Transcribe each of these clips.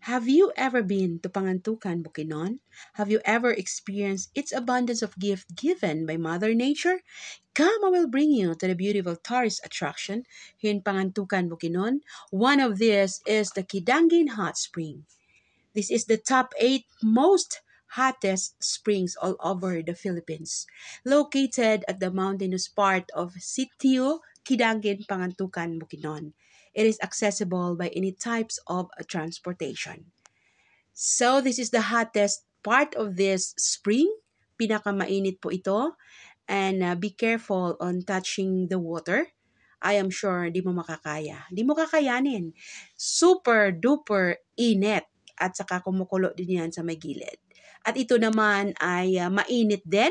Have you ever been to Pangantukan, Bukidnon? Have you ever experienced its abundance of gift given by Mother Nature? Come, I will bring you to the beautiful tourist attraction here in Pangantukan, Bukidnon. One of these is the Kidangin Hot Spring. This is the top 8 most hottest springs all over the Philippines. Located at the mountainous part of Sitio, Kidangin, Pangantukan, Bukidnon. It is accessible by any types of transportation. So this is the hottest part of this spring. Pinakamainit po ito. And be careful on touching the water. I am sure di mo makakaya. Di mo kakayanin. Super duper init. At saka kumukulo din yan sa may gilid. At ito naman ay mainit din.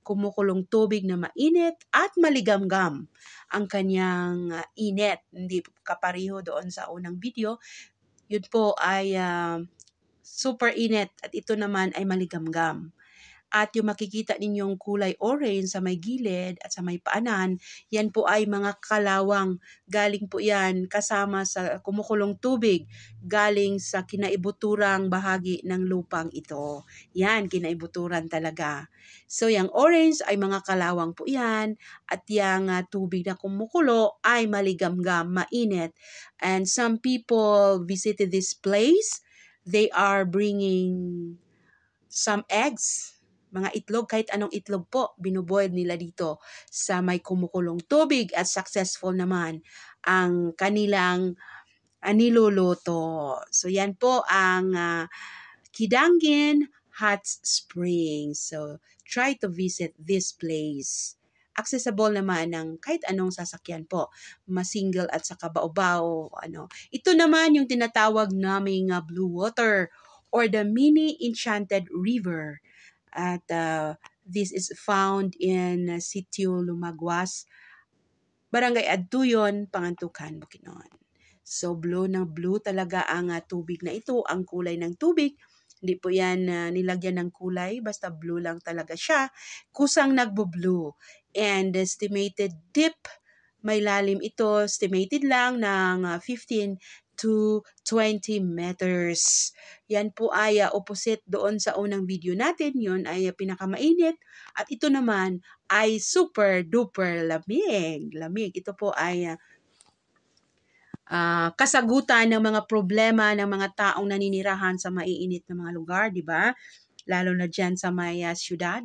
Kumukulong tubig na mainit at maligamgam ang kanyang init. Hindi kapareho doon sa unang video. Yun po ay super init at ito naman ay maligamgam. At yung makikita ninyong kulay orange sa may gilid at sa may paanan, yan po ay mga kalawang. Galing po yan kasama sa kumukulong tubig. Galing sa kinaibuturang bahagi ng lupang ito. Yan, kinaibuturan talaga. So, yung orange ay mga kalawang po yan. At yung tubig na kumukulo ay maligamgam, mainit. And some people visited this place. They are bringing some eggs, mga itlog, kahit anong itlog po, binuboil nila dito sa may kumukulong tubig at successful naman ang kanilang niluluto. So yan po ang Kidangin Hot Springs. So try to visit this place. Accessible naman ng kahit anong sasakyan po, masingle at saka baobao. Ito naman yung tinatawag naming Blue Water or the Mini Enchanted River. At this is found in Sitio Lumaguas, Barangay Adtuyon, Pangantukan, Bukidnon. So blue na blue talaga ang tubig na ito, ang kulay ng tubig. Hindi po yan nilagyan ng kulay, basta blue lang talaga siya. Kusang nagbo-blue. And estimated deep, may lalim ito, estimated lang ng 15 to 20 meters. Yan po ay opposite doon sa unang video natin. Yun ay pinakamainit. At ito naman ay super duper lamig. Lamig. Ito po ay kasagutan ng mga problema ng mga taong naninirahan sa maiinit na mga lugar, di ba? Lalo na dyan sa may syudad.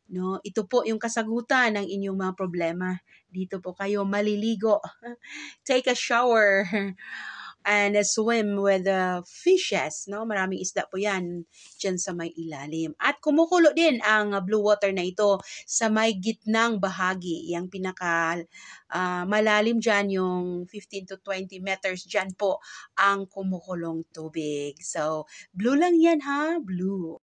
No, ito po yung kasagutan ng inyong mga problema. Dito po kayo maliligo. Take a shower and swim with the fishes, no? Maraming isda po 'yan diyan sa may ilalim. At kumukulo din ang blue water na ito sa may gitnang bahagi, yung pinaka malalim diyan yung 15 to 20 meters diyan po ang kumukulong tubig. So, blue lang 'yan ha, blue.